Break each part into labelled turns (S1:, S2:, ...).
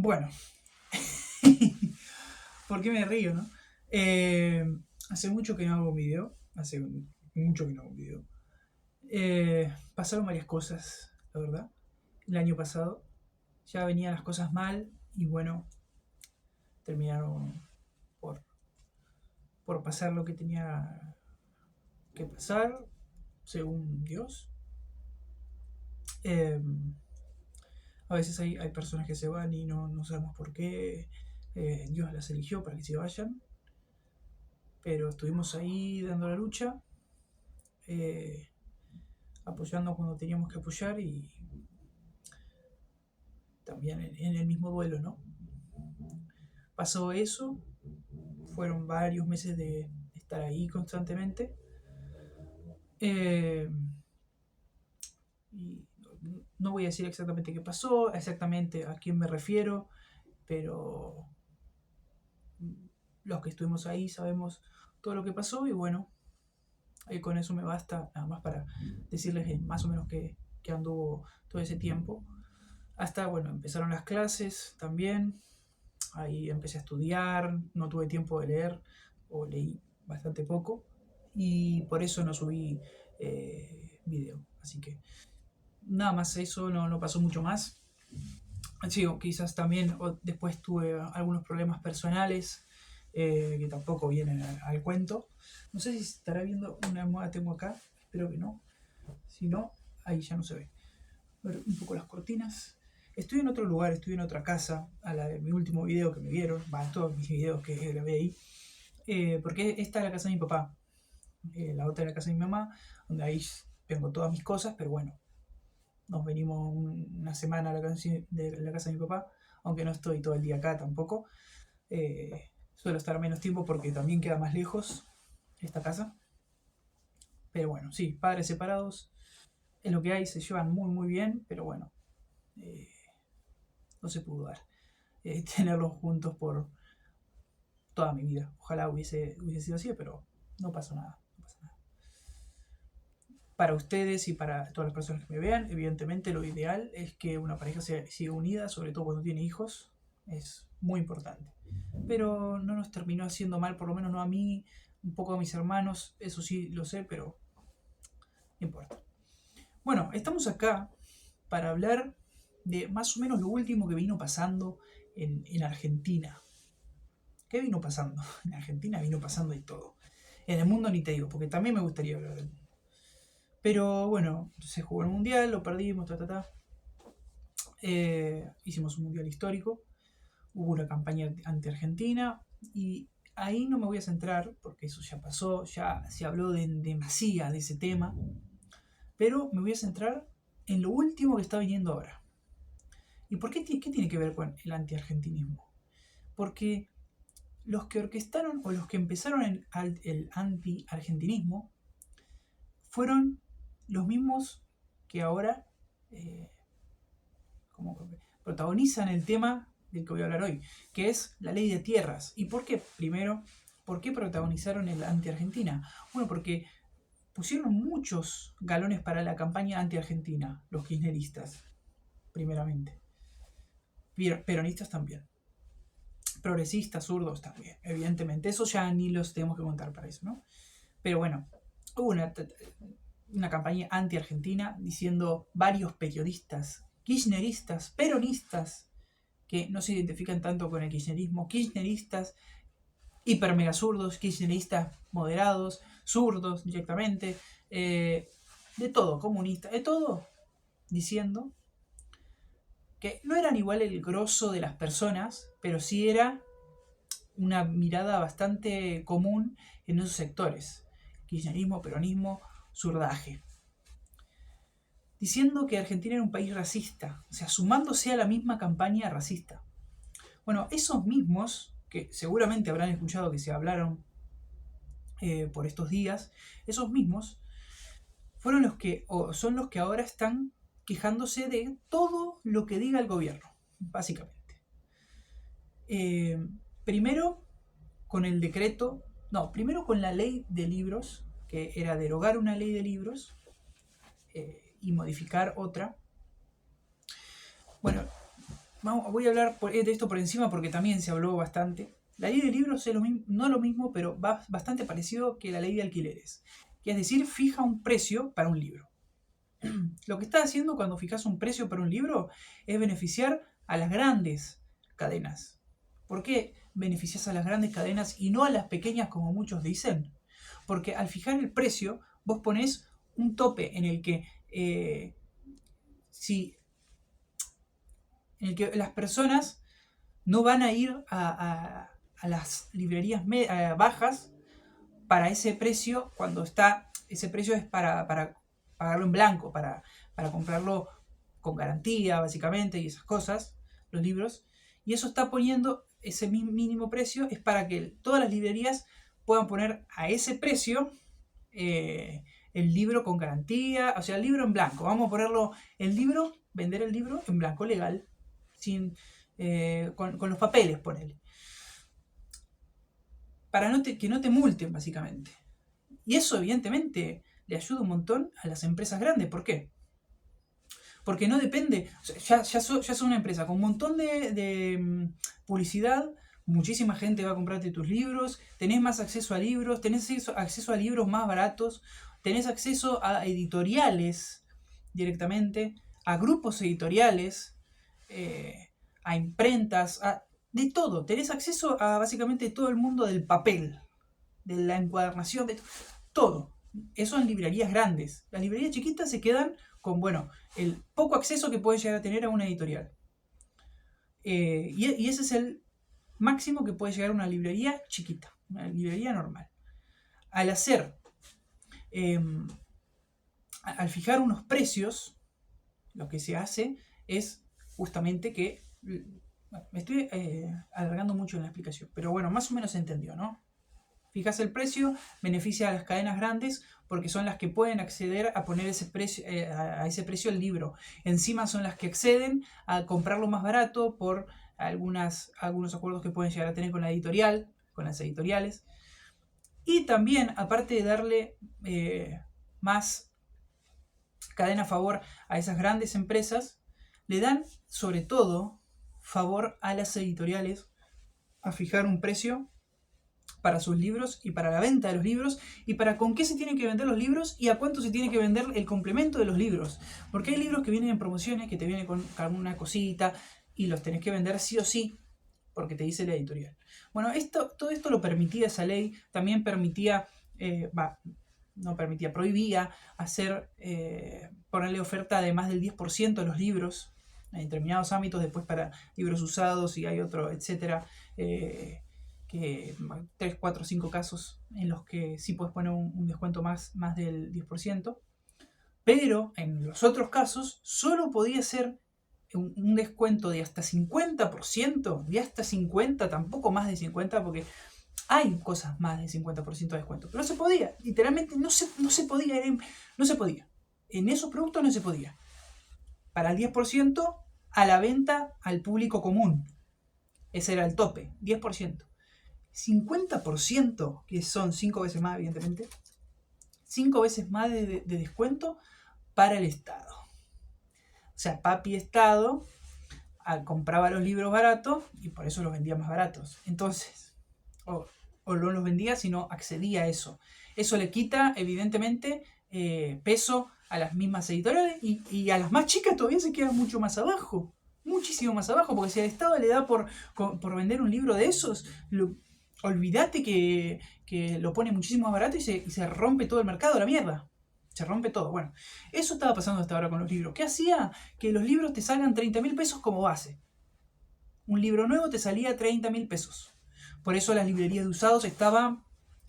S1: Bueno, ¿por qué me río, no? Hace mucho que no hago un video. Hace mucho que no hago un video. Pasaron varias cosas, la verdad. El año pasado ya venían las cosas mal y bueno, terminaron por, por pasar lo que tenía que pasar, según Dios. Eh, a veces hay personas que se van y no sabemos por qué. Dios las eligió para que se vayan, pero estuvimos ahí dando la lucha, eh, apoyando cuando teníamos que apoyar y también en el mismo duelo, ¿no? Pasó eso, fueron varios meses de estar ahí constantemente. Eh, y no voy a decir exactamente qué pasó, exactamente a quién me refiero, pero los que estuvimos ahí sabemos todo lo que pasó y bueno, con eso me basta nada más para decirles más o menos que anduvo todo ese tiempo. Hasta, bueno, empezaron las clases también, ahí empecé a estudiar, no tuve tiempo de leer, o leí bastante poco, y por eso no subí video. Así que nada más eso, no pasó mucho más. Sí, quizás también después tuve algunos problemas personales que tampoco vienen al cuento. No sé si estará viendo una almohada tengo acá, espero que no. Si no, ahí ya no se ve. A ver, un poco las cortinas. Estoy en otro lugar, estoy en otra casa, a la de mi último video que me vieron, todos mis videos que grabé ahí, porque esta es la casa de mi papá, la otra es la casa de mi mamá, donde ahí tengo todas mis cosas, pero bueno, nos venimos una semana a la casa de mi papá, aunque no estoy todo el día acá tampoco. Suelo estar menos tiempo porque también queda más lejos esta casa. Pero bueno, sí, padres separados es lo que hay, se llevan muy bien, pero bueno, eh, no se pudo dar. Tenerlos juntos por toda mi vida. Ojalá hubiese sido así, pero no pasó nada. No pasa nada. Para ustedes y para todas las personas que me vean, evidentemente lo ideal es que una pareja siga unida, sobre todo cuando tiene hijos. Es muy importante. Pero no nos terminó haciendo mal, por lo menos no a mí, un poco a mis hermanos, eso sí lo sé, pero no importa. Bueno, estamos acá para hablar de más o menos lo último que vino pasando en Argentina. ¿Qué vino pasando? En Argentina vino pasando y todo. En el mundo ni te digo, porque también me gustaría hablar del mundo. Pero bueno, se jugó el mundial, lo perdimos, hicimos un mundial histórico, hubo una campaña anti-Argentina y ahí no me voy a centrar porque eso ya pasó, ya se habló demasía de ese tema, pero me voy a centrar en lo último que está viniendo ahora. ¿Y por qué tiene que ver con el anti-argentinismo? Porque los que orquestaron o los que empezaron el anti-argentinismo fueron los mismos que ahora eh, como protagonizan el tema del que voy a hablar hoy, que es la ley de tierras. ¿Y por qué? Primero, ¿por qué protagonizaron el anti-Argentina? Bueno, porque pusieron muchos galones para la campaña anti-Argentina, los kirchneristas, primeramente. Peronistas también. Progresistas, zurdos también, evidentemente. Eso ya ni los tenemos que contar para eso, ¿no? Pero bueno, hubo una campaña anti-argentina diciendo varios periodistas, kirchneristas, peronistas, que no se identifican tanto con el kirchnerismo, kirchneristas hiper mega zurdos, kirchneristas moderados, zurdos directamente, de todo, comunistas, de todo, diciendo que no eran igual el grosso de las personas, pero sí era una mirada bastante común en esos sectores. Kirchnerismo, peronismo, zurdaje. Diciendo que Argentina era un país racista, o sea, sumándose a la misma campaña racista. Bueno, esos mismos, que seguramente habrán escuchado que se hablaron por estos días, esos mismos fueron los que, o son los que ahora están quejándose de todo lo que diga el gobierno, básicamente. Primero con el decreto, no, primero con la ley de libros, que era derogar una ley de libros y modificar otra. Bueno, voy a hablar de esto por encima porque también se habló bastante. La ley de libros es no lo mismo, pero va bastante parecido que la ley de alquileres. Que es decir, fija un precio para un libro. Lo que estás haciendo cuando fijas un precio para un libro es beneficiar a las grandes cadenas. ¿Por qué beneficias a las grandes cadenas y no a las pequeñas como muchos dicen? Porque al fijar el precio, vos ponés un tope en el que las personas no van a ir a las librerías bajas para ese precio cuando está. Ese precio es para pagarlo en blanco, para comprarlo con garantía, básicamente, y esas cosas, los libros. Y eso está poniendo ese mínimo precio, es para que todas las librerías puedan poner a ese precio el libro con garantía, o sea, el libro en blanco. Vamos a ponerlo, vender el libro en blanco legal, sin con los papeles, ponele. Para que no te multen, básicamente. Y eso, evidentemente, le ayuda un montón a las empresas grandes. ¿Por qué? Porque no depende. O sea, ya sos una empresa con un montón de publicidad. Muchísima gente va a comprarte tus libros. Tenés más acceso a libros. Tenés acceso a libros más baratos. Tenés acceso a editoriales directamente. A grupos editoriales. A imprentas. De todo. Tenés acceso a básicamente todo el mundo del papel. De la encuadernación. De todo. Eso en librerías grandes. Las librerías chiquitas se quedan con, bueno, el poco acceso que puede llegar a tener a una editorial. Y ese es el máximo que puede llegar a una librería chiquita, una librería normal. Al al fijar unos precios, lo que se hace es justamente que. Me estoy alargando mucho en la explicación, pero bueno, más o menos se entendió, ¿no? Fijas el precio, beneficia a las cadenas grandes porque son las que pueden acceder a poner ese precio, a ese precio el libro. Encima son las que acceden a comprarlo más barato por algunos acuerdos que pueden llegar a tener con la editorial, con las editoriales. Y también, aparte de darle más cadena a favor a esas grandes empresas, le dan sobre todo favor a las editoriales a fijar un precio para sus libros y para la venta de los libros y para con qué se tienen que vender los libros y a cuánto se tiene que vender el complemento de los libros. Porque hay libros que vienen en promociones, que te vienen con alguna cosita y los tenés que vender sí o sí porque te dice la editorial. Bueno, todo esto lo permitía esa ley. También permitía, prohibía hacer, ponerle oferta de más del 10% a los libros en determinados ámbitos, después para libros usados y hay otro, etcétera. Que 3, 4, 5 casos en los que sí puedes poner un descuento más del 10%, pero en los otros casos solo podía ser un descuento de hasta 50%, de hasta 50%, tampoco más de 50%, porque hay cosas más de 50% de descuento, pero no se podía, literalmente no se podía, no se podía. En esos productos no se podía. Para el 10% a la venta al público común. Ese era el tope, 10%. 50%, que son 5 veces más, evidentemente, 5 veces más de descuento para el Estado. O sea, papi Estado compraba los libros baratos y por eso los vendía más baratos. Entonces, o no los vendía, sino accedía a eso. Eso le quita, evidentemente, peso a las mismas editoriales y a las más chicas todavía se quedan mucho más abajo. Muchísimo más abajo, porque si al Estado le da por vender un libro de esos, olvídate que lo pone muchísimo más barato y se rompe todo el mercado, la mierda. Se rompe todo. Bueno, eso estaba pasando hasta ahora con los libros. ¿Qué hacía? Que los libros te salgan 30.000 pesos como base. Un libro nuevo te salía 30.000 pesos. Por eso las librerías de usados estaban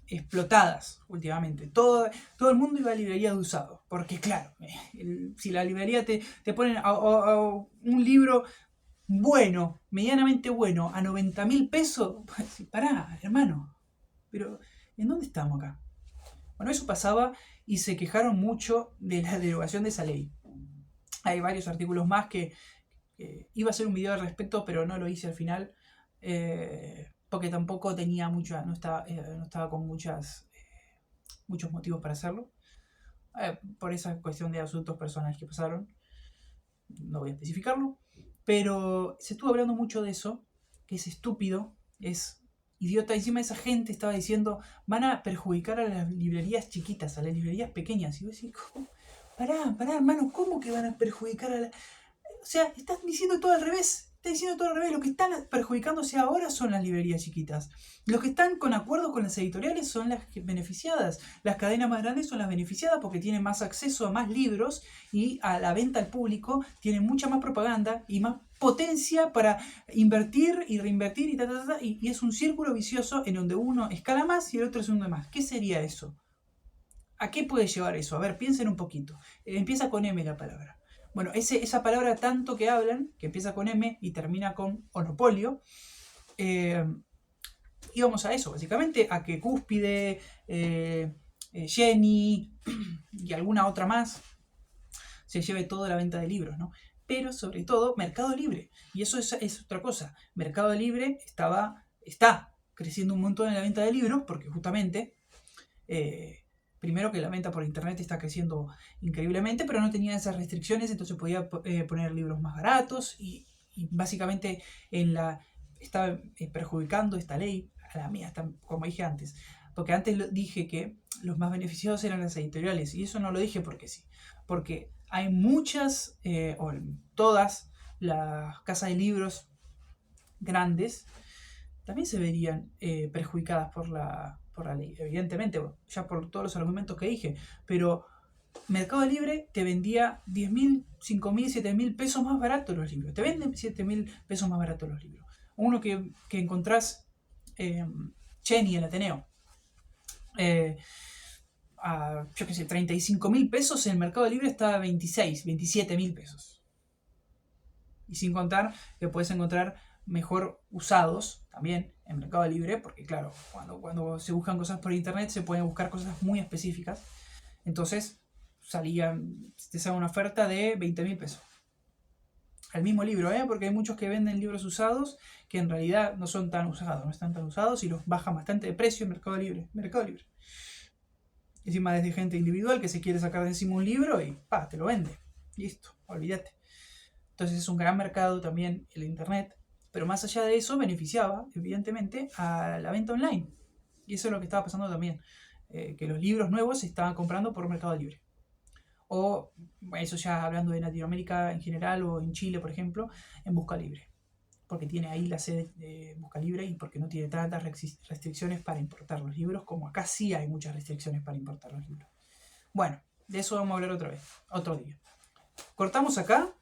S1: explotadas últimamente. Todo el mundo iba a librerías de usados. Porque claro, si la librería te ponen un libro bueno, medianamente bueno, a 90.000 pesos, pues, pará, hermano, pero ¿en dónde estamos acá? Bueno, eso pasaba y se quejaron mucho de la derogación de esa ley. Hay varios artículos más que iba a hacer un video al respecto, pero no lo hice al final, porque tampoco tenía no estaba con muchos motivos para hacerlo, por esa cuestión de asuntos personales que pasaron. No voy a especificarlo. Pero se estuvo hablando mucho de eso, que es estúpido, es idiota. Encima esa gente estaba diciendo, van a perjudicar a las librerías chiquitas, a las librerías pequeñas. Y vos decís, ¿cómo? Pará, hermano, ¿cómo que van a perjudicar a la...? O sea, estás diciendo todo al revés. Estás diciendo todo al revés. Lo que están perjudicándose ahora son las librerías chiquitas. Los que están con acuerdo con las editoriales son las beneficiadas. Las cadenas más grandes son las beneficiadas porque tienen más acceso a más libros y a la venta al público, tienen mucha más propaganda y más potencia para invertir y reinvertir y es un círculo vicioso en donde uno escala más y el otro es hunde más. ¿Qué sería eso? ¿A qué puede llevar eso? A ver, piensen un poquito. Empieza con M la palabra. Bueno, esa palabra tanto que hablan, que empieza con M y termina con monopolio, íbamos a eso, básicamente, a que Cúspide, Jenny y alguna otra más se lleve toda la venta de libros, ¿no? Pero sobre todo Mercado Libre. Y eso es otra cosa. Mercado Libre está creciendo un montón en la venta de libros porque justamente... primero que la venta por internet está creciendo increíblemente, pero no tenía esas restricciones, entonces podía poner libros más baratos y básicamente estaba perjudicando esta ley a la mía, como dije antes. Porque antes dije que los más beneficiados eran las editoriales, y eso no lo dije porque sí. Porque hay muchas, o todas las casas de libros grandes también se verían perjudicadas por la ley, evidentemente, ya por todos los argumentos que dije, pero Mercado Libre te vendía 10.000, 5.000, 7.000 pesos más baratos los libros, te venden 7.000 pesos más baratos los libros. Uno que encontrás Cheni, el Ateneo, a, yo qué sé, 35.000 pesos, en el Mercado Libre está a 26, 27.000 pesos. Y sin contar que puedes encontrar mejor usados también en Mercado Libre, porque claro, cuando se buscan cosas por internet se pueden buscar cosas muy específicas. Entonces te sale una oferta de 20.000 pesos. Al mismo libro, porque hay muchos que venden libros usados que en realidad no son tan usados, no están tan usados y los bajan bastante de precio en Mercado Libre. Encima desde gente individual que se quiere sacar de encima un libro y te lo vende. Listo, olvídate. Entonces es un gran mercado también el internet, pero más allá de eso beneficiaba evidentemente a la venta online. Y eso es lo que estaba pasando también, que los libros nuevos se estaban comprando por Mercado Libre. O eso ya hablando de Latinoamérica en general o en Chile, por ejemplo, en Busca Libre. Porque tiene ahí la sede de Busca Libre y porque no tiene tantas restricciones para importar los libros, como acá sí hay muchas restricciones para importar los libros. Bueno, de eso vamos a hablar otra vez, otro día. Cortamos acá.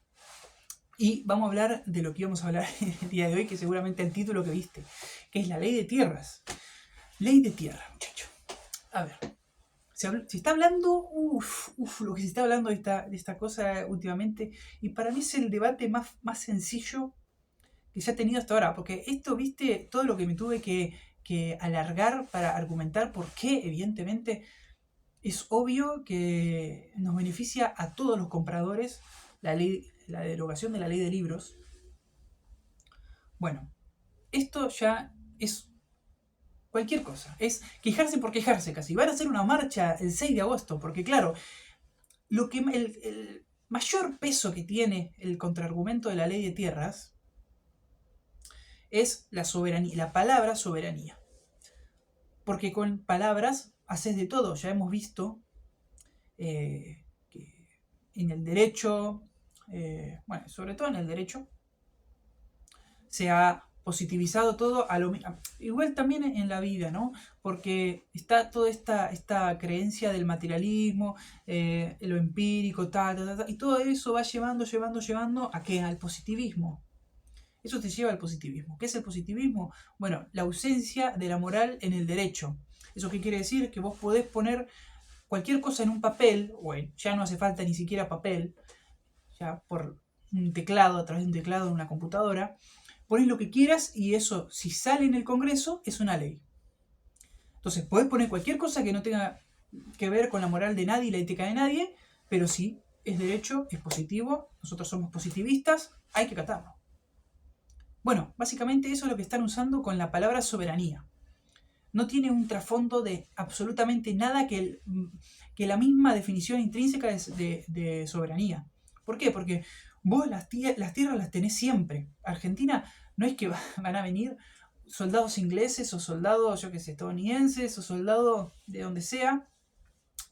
S1: Y vamos a hablar de lo que íbamos a hablar el día de hoy, que seguramente el título que viste, que es la ley de tierras. Ley de tierra, muchacho. A ver, se está hablando, lo que se está hablando de esta cosa últimamente, y para mí es el debate más sencillo que se ha tenido hasta ahora, porque esto, viste, todo lo que me tuve que alargar para argumentar por qué, evidentemente, es obvio que nos beneficia a todos los compradores la derogación de la ley de libros. Bueno, esto ya es cualquier cosa. Es quejarse por quejarse casi. Van a hacer una marcha el 6 de agosto, porque claro, el mayor peso que tiene el contraargumento de la ley de tierras es la soberanía, la palabra soberanía. Porque con palabras haces de todo. Ya hemos visto que en el derecho, sobre todo en el derecho, se ha positivizado todo a lo mismo. Igual también en la vida, ¿no? Porque está toda esta creencia del materialismo, lo empírico, y todo eso va llevando ¿a qué? Al positivismo. Eso te lleva al positivismo. ¿Qué es el positivismo? Bueno, la ausencia de la moral en el derecho. ¿Eso qué quiere decir? Que vos podés poner cualquier cosa en un papel, ya no hace falta ni siquiera papel, ya por un teclado, a través de un teclado en una computadora, pones lo que quieras y eso, si sale en el Congreso, es una ley. Entonces, podés poner cualquier cosa que no tenga que ver con la moral de nadie y la ética de nadie, pero sí, es derecho, es positivo, nosotros somos positivistas, hay que acatarlo. Bueno, básicamente eso es lo que están usando con la palabra soberanía. No tiene un trasfondo de absolutamente nada que la misma definición intrínseca de soberanía. ¿Por qué? Porque Vos las tierras las tenés siempre. Argentina no es que van a venir soldados ingleses o soldados, yo qué sé, estadounidenses o soldados de donde sea,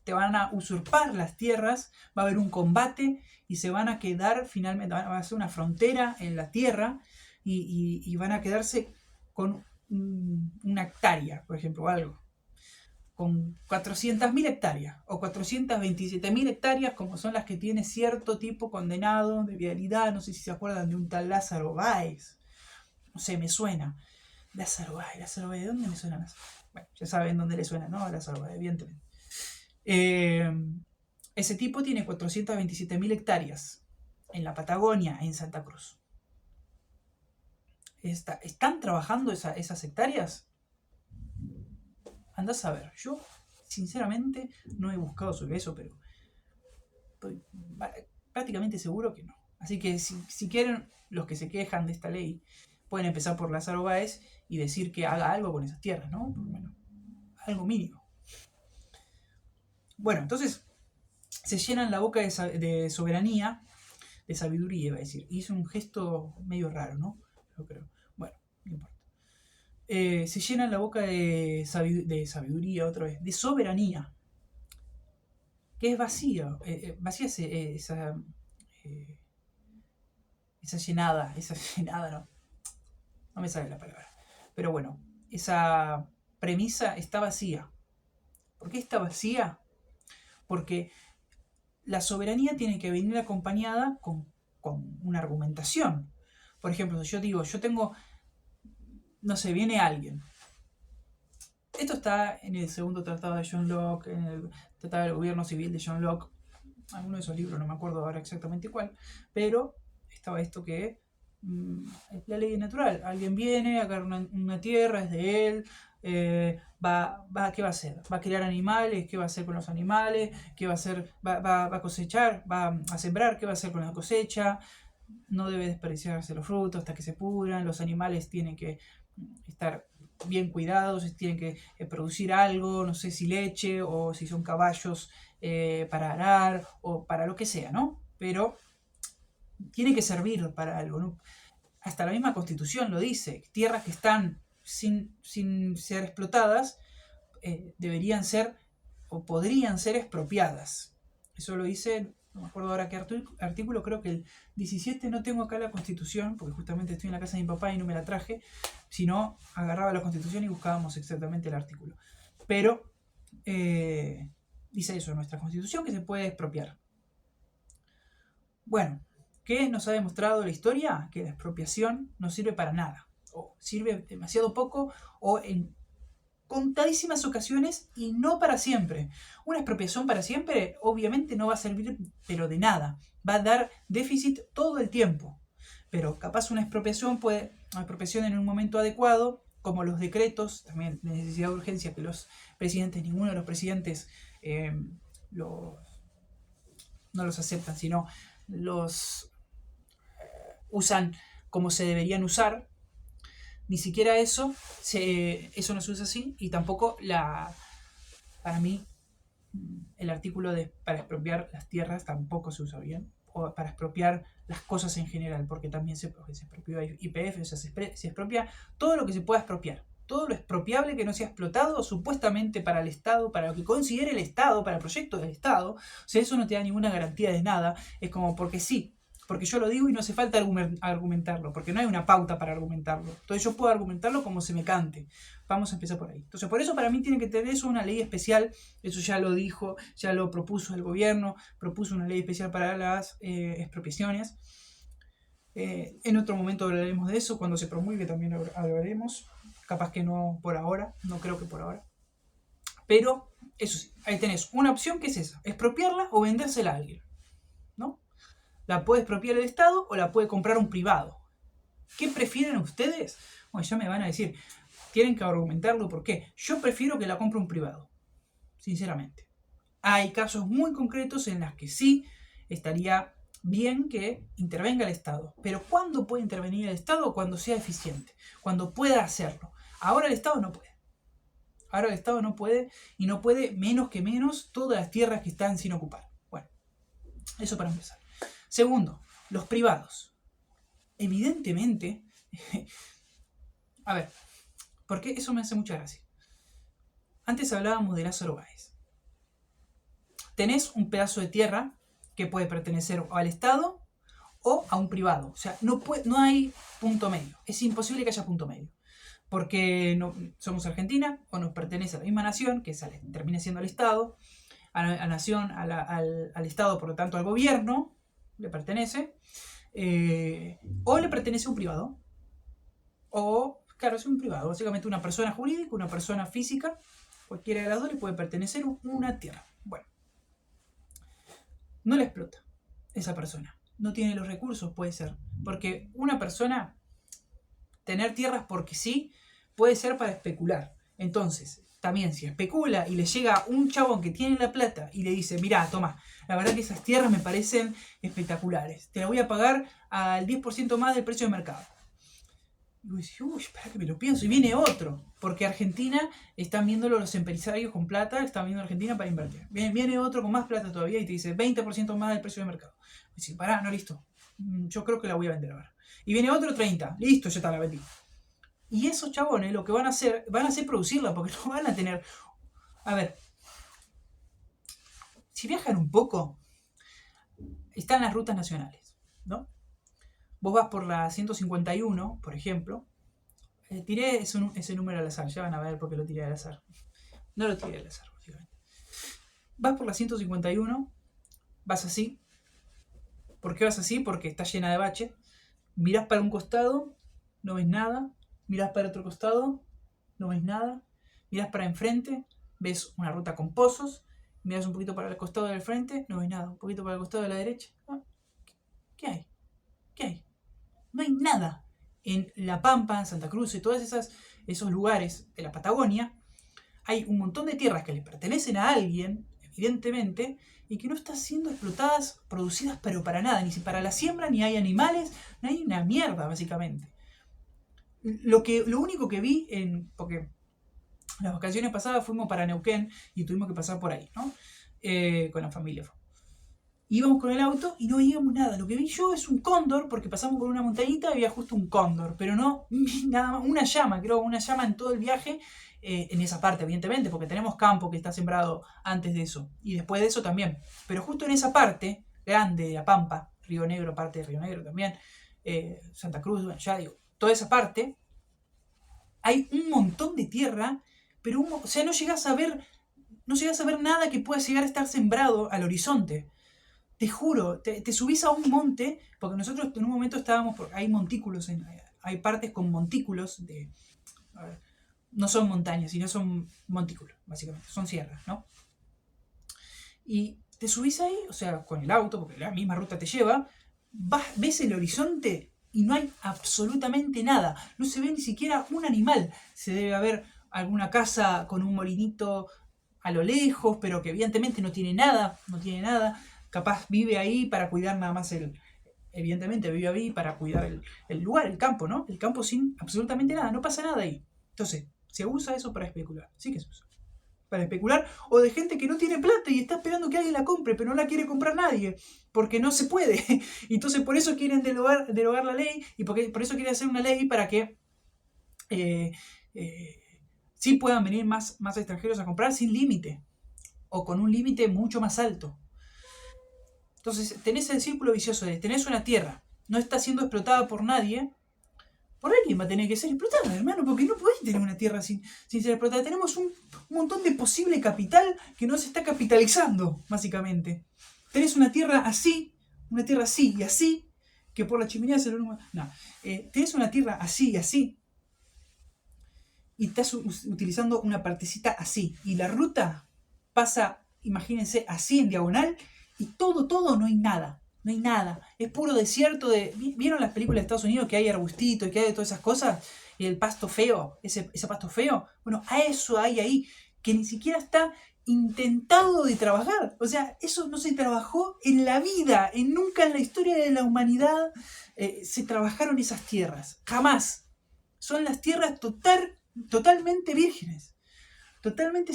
S1: te van a usurpar las tierras, va a haber un combate y se van a quedar finalmente, va a ser una frontera en la tierra y van a quedarse con una hectárea, por ejemplo, o algo. Con 400.000 hectáreas o 427.000 hectáreas, como son las que tiene cierto tipo condenado de vialidad. No sé si se acuerdan de un tal Lázaro Báez. No sé, me suena. Lázaro Báez, ¿de dónde me suena Lázaro? Bueno, ya saben dónde le suena, ¿no? Lázaro Báez, evidentemente. Ese tipo tiene 427.000 hectáreas en la Patagonia, en Santa Cruz. ¿Están trabajando esas hectáreas? Andás a ver. Yo, sinceramente, no he buscado sobre eso, pero estoy prácticamente seguro que no. Así que si quieren, los que se quejan de esta ley, pueden empezar por Lázaro Báez y decir que haga algo con esas tierras, ¿no? Bueno, algo mínimo. Bueno, entonces se llenan la boca de soberanía, de sabiduría, iba a decir. Hizo un gesto medio raro, ¿no? Yo creo. Bueno, no importa. Se llenan la boca de sabiduría, otra vez, de soberanía, que es vacía. Vacía esa llenada, no me sale la palabra. Pero bueno, esa premisa está vacía. ¿Por qué está vacía? Porque la soberanía tiene que venir acompañada con una argumentación. Por ejemplo, si yo digo, yo tengo, no sé, viene alguien. Esto está en el segundo tratado de John Locke, en el tratado del gobierno civil de John Locke, alguno de esos libros, no me acuerdo ahora exactamente cuál, pero estaba esto que es la ley natural. Alguien viene, agarra una tierra, es de él, ¿qué va a hacer? ¿Va a criar animales? ¿Qué va a hacer con los animales? ¿Qué va a hacer? ¿Va a cosechar? ¿Va a sembrar? ¿Qué va a hacer con la cosecha? No debe desperdiciarse los frutos hasta que se pudran. Los animales tienen que estar bien cuidados, tienen que producir algo, no sé si leche o si son caballos para arar o para lo que sea, ¿no? Pero tiene que servir para algo, ¿no? Hasta la misma Constitución lo dice, tierras que están sin ser explotadas deberían ser o podrían ser expropiadas. Eso lo dice, no me acuerdo ahora qué artículo, creo que el 17, no tengo acá la Constitución, porque justamente estoy en la casa de mi papá y no me la traje, sino agarraba la Constitución y buscábamos exactamente el artículo. Pero dice eso, nuestra Constitución, que se puede expropiar. Bueno, ¿qué nos ha demostrado la historia? Que la expropiación no sirve para nada, o sirve demasiado poco, o en contadísimas ocasiones y no para siempre. Una expropiación para siempre obviamente no va a servir pero de nada, va a dar déficit todo el tiempo, pero capaz una expropiación en un momento adecuado, como los decretos, también de necesidad de urgencia, que ninguno de los presidentes no los aceptan, sino los usan como se deberían usar. Ni siquiera eso no se usa así, y tampoco para mí el artículo para expropiar las tierras tampoco se usa bien, o para expropiar las cosas en general, porque también se expropió YPF, o sea, se expropia todo lo que se pueda expropiar, todo lo expropiable que no sea explotado supuestamente para el Estado, para lo que considere el Estado, para el proyecto del Estado. O sea, eso no te da ninguna garantía de nada, es como porque sí, porque yo lo digo y no hace falta argumentarlo, porque no hay una pauta para argumentarlo. Entonces yo puedo argumentarlo como se me cante. Vamos a empezar por ahí. Entonces por eso para mí tiene que tener eso una ley especial. Eso ya lo dijo, ya lo propuso el gobierno, propuso una ley especial para las expropiaciones. En otro momento hablaremos de eso, cuando se promulgue también hablaremos. Capaz que no por ahora, no creo que por ahora. Pero eso sí, ahí tenés una opción que es esa, expropiarla o vendérsela a alguien, ¿no? La puede expropiar el Estado o la puede comprar un privado. ¿Qué prefieren ustedes? Bueno, ya me van a decir, tienen que argumentarlo por qué. Yo prefiero que la compre un privado, sinceramente. Hay casos muy concretos en los que sí estaría bien que intervenga el Estado. Pero ¿cuándo puede intervenir el Estado? Cuando sea eficiente, cuando pueda hacerlo. Ahora el Estado no puede. Ahora el Estado no puede, y no puede menos que menos todas las tierras que están sin ocupar. Bueno, eso para empezar. Segundo, los privados. Evidentemente, a ver, porque eso me hace mucha gracia. Antes hablábamos de Lázaro Báez. Tenés un pedazo de tierra que puede pertenecer al Estado o a un privado. O sea, no hay punto medio. Es imposible que haya punto medio. Porque no, somos Argentina o nos pertenece a la misma nación, que termina siendo el Estado, a la nación, al Estado, por lo tanto al gobierno, le pertenece, o le pertenece a un privado. O, claro, es un privado. Básicamente una persona jurídica, una persona física, cualquiera de las dos le puede pertenecer una tierra. Bueno, no la explota esa persona. No tiene los recursos, puede ser. Porque una persona, tener tierras porque sí, puede ser para especular. Entonces, también si especula y le llega un chabón que tiene la plata y le dice, mirá, toma, la verdad que esas tierras me parecen espectaculares. Te la voy a pagar al 10% más del precio de mercado. Y vos decís, uy, espera que me lo pienso. Y viene otro. Porque Argentina, están viéndolo los empresarios con plata, están viendo Argentina para invertir. Viene otro con más plata todavía y te dice 20% más del precio de mercado. Y dices, pará, no, listo. Yo creo que la voy a vender ahora. Y viene otro 30. Listo, ya está, la vendí. Y esos chabones lo que van a hacer producirla, porque no van a tener... A ver, si viajan un poco, están las rutas nacionales, ¿no? Vos vas por la 151, por ejemplo. Tiré ese número al azar, ya van a ver por qué lo tiré al azar. No lo tiré al azar, básicamente. Vas por la 151, vas así. ¿Por qué vas así? Porque está llena de baches. Mirás para un costado, no ves nada. Mirás para otro costado, no ves nada. Mirás para enfrente, ves una ruta con pozos. Mirás un poquito para el costado del frente, no ves nada. Un poquito para el costado de la derecha. ¿Qué hay? ¿Qué hay? No hay nada. En La Pampa, en Santa Cruz y todos esos lugares de la Patagonia, hay un montón de tierras que le pertenecen a alguien, evidentemente, y que no están siendo explotadas, producidas, pero para nada. Ni para la siembra, ni hay animales, no hay una mierda, básicamente. Lo único que vi, porque las vacaciones pasadas fuimos para Neuquén y tuvimos que pasar por ahí, ¿no? Con la familia. Íbamos con el auto y no veíamos nada. Lo que vi yo es un cóndor, porque pasamos por una montañita y había justo un cóndor, pero no vi nada más. Una llama en todo el viaje, en esa parte, evidentemente, porque tenemos campo que está sembrado antes de eso, y después de eso también. Pero justo en esa parte grande de La Pampa, Río Negro, parte de Río Negro también, Santa Cruz, bueno, ya digo, toda esa parte, hay un montón de tierra, pero o sea, no llegás a ver nada que pueda llegar a estar sembrado al horizonte. Te juro, te subís a un monte, porque nosotros en un momento estábamos, hay montículos, hay partes con montículos a ver, no son montañas, sino son montículos, básicamente, son sierras, ¿no? Y te subís ahí, o sea, con el auto, porque la misma ruta te lleva, ves el horizonte y no hay absolutamente nada, no se ve ni siquiera un animal. Se debe haber alguna casa con un molinito a lo lejos, pero que evidentemente no tiene nada. Capaz vive ahí para cuidar nada más evidentemente vive ahí para cuidar el lugar, el campo, ¿no? El campo sin absolutamente nada, no pasa nada ahí. Entonces, se usa eso para especular, sí que se usa. Para especular, o de gente que no tiene plata y está esperando que alguien la compre, pero no la quiere comprar nadie, porque no se puede. Entonces, por eso quieren derogar la ley, y por eso quieren hacer una ley para que sí puedan venir más extranjeros a comprar sin límite, o con un límite mucho más alto. Entonces tenés el círculo vicioso de tenés una tierra, no está siendo explotada por nadie, por alguien va a tener que ser explotada, hermano, porque no podés tener una tierra sin ser explotada. Tenemos un montón de posible capital que no se está capitalizando, básicamente. Tenés una tierra así y así, que por la chimenea se lo... No, tenés una tierra así y así, y estás utilizando una partecita así, y la ruta pasa, imagínense, así en diagonal, y todo, no hay nada. Es puro desierto de... ¿Vieron las películas de Estados Unidos que hay arbustitos y que hay de todas esas cosas? Y el pasto feo, ese pasto feo. Bueno, a eso hay ahí, que ni siquiera está intentado de trabajar. O sea, eso no se trabajó en la vida, nunca en la historia de la humanidad se trabajaron esas tierras. Jamás. Son las tierras totalmente vírgenes. Totalmente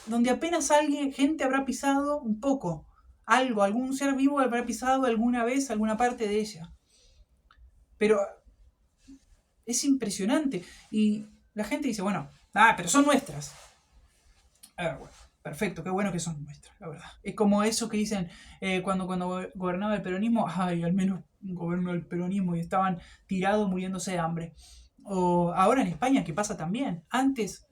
S1: donde apenas gente habrá pisado un poco. algún ser vivo habrá pisado alguna vez alguna parte de ella. Pero es impresionante. Y la gente dice, bueno, pero son nuestras. Bueno, perfecto, qué bueno que son nuestras, la verdad. Es como eso que dicen cuando gobernaba el peronismo, al menos gobernó el peronismo y estaban tirados muriéndose de hambre. O ahora en España, que pasa también. Antes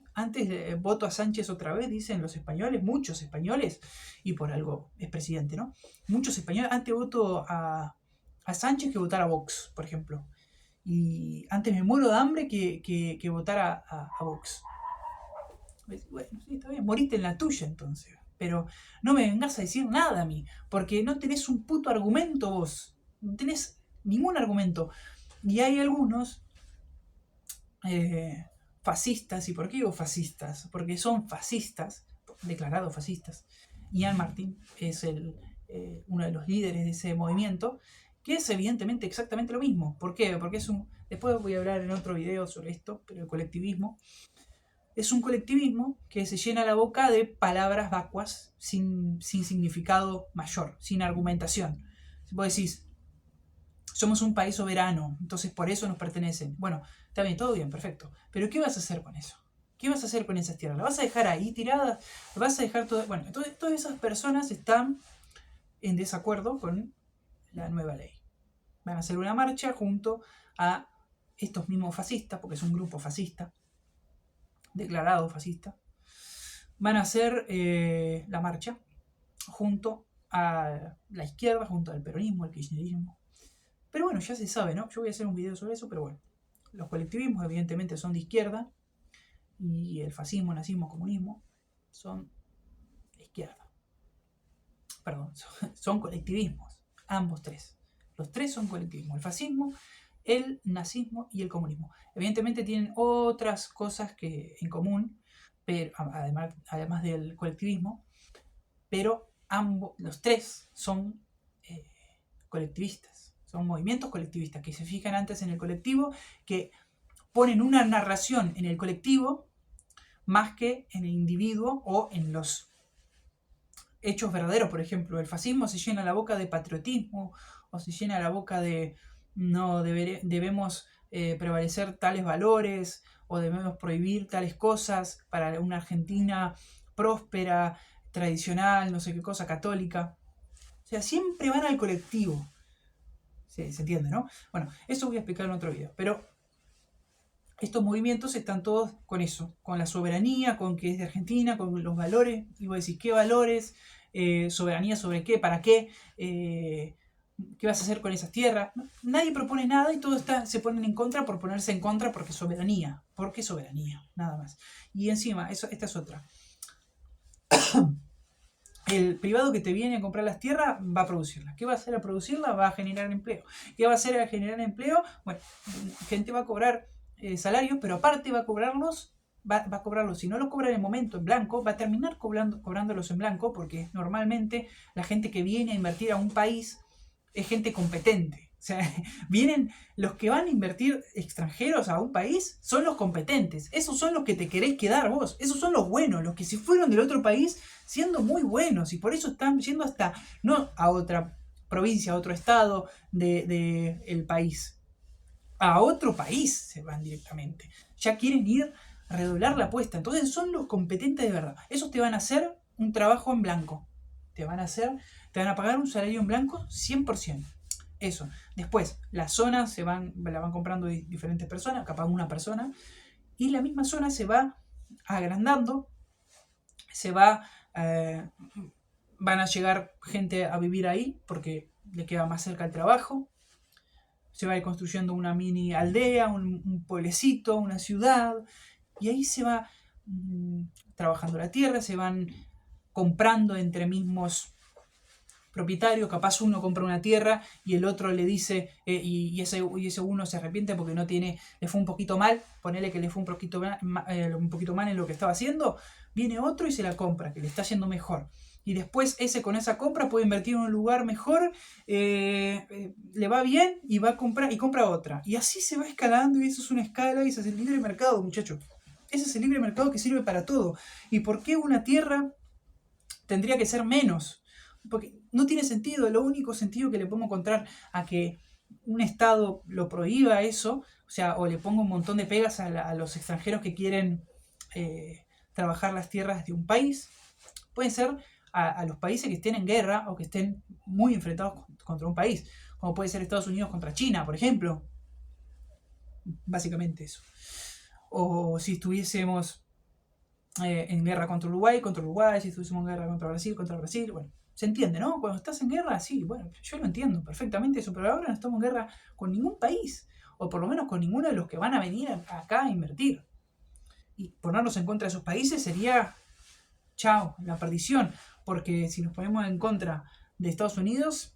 S1: voto a Sánchez otra vez, dicen los españoles, muchos españoles, y por algo es presidente, ¿no? Muchos españoles, antes voto a Sánchez que votar a Vox, por ejemplo. Y antes me muero de hambre que votar a Vox. Bueno, sí, está bien, moriste en la tuya entonces. Pero no me vengas a decir nada a mí, porque no tenés un puto argumento vos. No tenés ningún argumento. Y hay algunos fascistas, ¿y por qué digo fascistas? Porque son fascistas, declarados fascistas. Ian Martin es uno de los líderes de ese movimiento, que es evidentemente exactamente lo mismo. ¿Por qué? Porque después voy a hablar en otro video sobre esto, pero el colectivismo es un colectivismo que se llena la boca de palabras vacuas sin significado mayor, sin argumentación. Vos decís, somos un país soberano, entonces por eso nos pertenecen. Bueno, está bien, todo bien, perfecto. Pero ¿qué vas a hacer con eso? ¿Qué vas a hacer con esas tierras? ¿La vas a dejar ahí tirada? ¿Vas a dejar todo? Bueno, entonces todas esas personas están en desacuerdo con la nueva ley. Van a hacer una marcha junto a estos mismos fascistas, porque es un grupo fascista, declarado fascista, van a hacer la marcha junto a la izquierda, junto al peronismo, al kirchnerismo. Pero bueno, ya se sabe, ¿no? Yo voy a hacer un video sobre eso, pero bueno. Los colectivismos evidentemente son de izquierda y el fascismo, nazismo, comunismo son de izquierda. Perdón, son colectivismos, ambos tres. Los tres son colectivismos, el fascismo, el nazismo y el comunismo. Evidentemente tienen otras cosas que en común, pero, además del colectivismo, pero los tres son colectivistas, son movimientos colectivistas que se fijan antes en el colectivo, que ponen una narración en el colectivo más que en el individuo o en los hechos verdaderos. Por ejemplo, el fascismo se llena la boca de patriotismo o se llena la boca de no debemos prevalecer tales valores o debemos prohibir tales cosas para una Argentina próspera, tradicional, no sé qué cosa, católica. O sea, siempre van al colectivo. Sí, se entiende, ¿no? Bueno, eso voy a explicar en otro video. Pero estos movimientos están todos con eso, con la soberanía, con que es de Argentina, con los valores. Y voy a decir, ¿qué valores? ¿Soberanía sobre qué? ¿Para qué? ¿Qué vas a hacer con esas tierras? Nadie propone nada y todos se ponen en contra por ponerse en contra porque soberanía. ¿Por qué soberanía? Nada más. Y encima, esta es otra. El privado que te viene a comprar las tierras va a producirlas. ¿Qué va a hacer a producirlas? Va a generar empleo. ¿Qué va a hacer a generar empleo? Bueno, gente va a cobrar salarios, pero aparte va a cobrarlos, si no los cobra en el momento en blanco, va a terminar cobrándolos en blanco, porque normalmente la gente que viene a invertir a un país es gente competente. O sea, vienen los que van a invertir extranjeros a un país, son los competentes. Esos son los que te querés quedar vos. Esos son los buenos, los que se fueron del otro país siendo muy buenos. Y por eso están yendo hasta, no a otra provincia, a otro estado del país. A otro país se van directamente. Ya quieren ir a redoblar la apuesta. Entonces son los competentes de verdad. Esos te van a hacer un trabajo en blanco. Te van a pagar un salario en blanco 100%. Eso. Después, las zonas la van comprando diferentes personas, capaz una persona, y la misma zona se va agrandando, van a llegar gente a vivir ahí porque le queda más cerca el trabajo, se va a ir construyendo una mini aldea, un pueblecito, una ciudad, y ahí se va trabajando la tierra, se van comprando entre mismos propietario, capaz uno compra una tierra y el otro le dice, y ese uno se arrepiente porque le fue un poquito mal, ponele que le fue un poquito mal en lo que estaba haciendo, viene otro y se la compra, que le está yendo mejor. Y después con esa compra puede invertir en un lugar mejor, le va bien y va a comprar y compra otra. Y así se va escalando y eso es una escala y ese es el libre mercado, muchachos. Ese es el libre mercado que sirve para todo. ¿Y por qué una tierra tendría que ser menos? porque no tiene sentido. Lo único sentido que le podemos encontrar a que un Estado lo prohíba eso, o sea, o le ponga un montón de pegas a los extranjeros que quieren trabajar las tierras de un país, pueden ser a los países que estén en guerra o que estén muy enfrentados contra un país, como puede ser Estados Unidos contra China, por ejemplo. Básicamente eso. O si estuviésemos en guerra contra Uruguay, si estuviésemos en guerra contra Brasil, bueno, se entiende, ¿no? Cuando estás en guerra, sí, bueno, yo lo entiendo perfectamente eso, pero ahora no estamos en guerra con ningún país, o por lo menos con ninguno de los que van a venir acá a invertir. Y ponernos en contra de esos países sería, chao, la perdición, porque si nos ponemos en contra de Estados Unidos,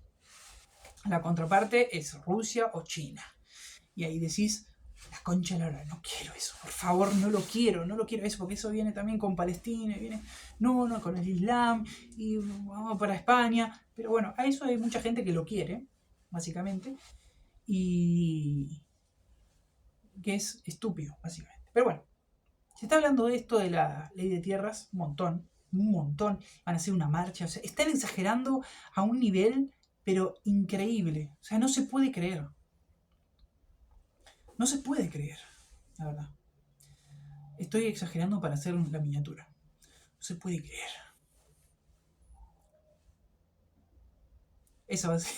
S1: la contraparte es Rusia o China. Y ahí decís, la concha de la hora, no quiero eso, por favor, no lo quiero eso, porque eso viene también con Palestina, viene, no, con el Islam, y vamos para España, pero bueno, a eso hay mucha gente que lo quiere, básicamente, y que es estúpido, básicamente. Pero bueno, se está hablando de esto de la ley de tierras, un montón, van a hacer una marcha, o sea, están exagerando a un nivel, pero increíble, o sea, no se puede creer. No se puede creer, la verdad. Estoy exagerando para hacer la miniatura. No se puede creer. Esa va a ser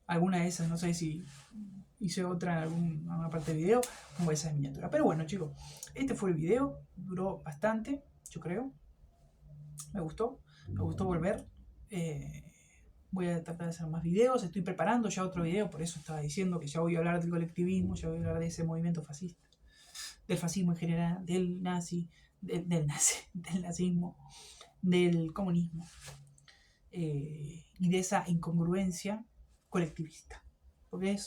S1: alguna de esas, no sé si hice otra en alguna parte del video, como esa de miniatura. Pero bueno, chicos, este fue el video. Duró bastante, yo creo. Me gustó volver. Voy a tratar de hacer más videos. Estoy preparando ya otro video, por eso estaba diciendo que ya voy a hablar del colectivismo, ya voy a hablar de ese movimiento fascista, del fascismo en general, del nazismo, del comunismo y de esa incongruencia colectivista. Porque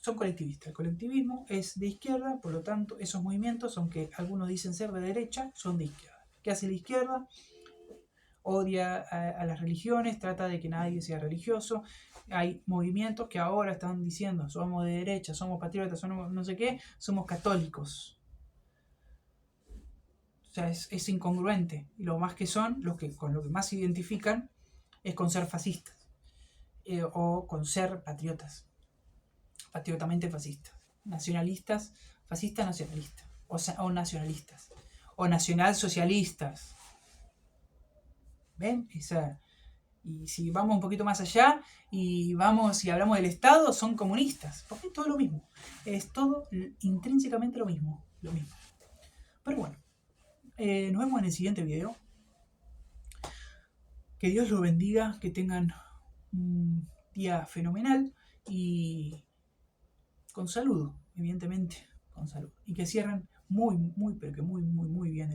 S1: son colectivistas. El colectivismo es de izquierda, por lo tanto, esos movimientos, aunque algunos dicen ser de derecha, son de izquierda. ¿Qué hace la izquierda? Odia a las religiones, trata de que nadie sea religioso. Hay movimientos que ahora están diciendo somos de derecha, somos patriotas, somos no sé qué, somos católicos. O sea, es incongruente. Y lo más que son, con lo que más se identifican, es con ser fascistas. O con ser patriotas. Patriotamente fascistas. Nacionalistas, fascistas nacionalistas. O nacionalistas. O nacionalsocialistas. ¿Ven? Y si vamos un poquito más allá y hablamos del Estado, son comunistas. Porque es todo lo mismo. Es todo intrínsecamente lo mismo. Pero bueno. Nos vemos en el siguiente video. Que Dios los bendiga, que tengan un día fenomenal y con salud, evidentemente, con salud. Y que cierren muy, pero que muy bien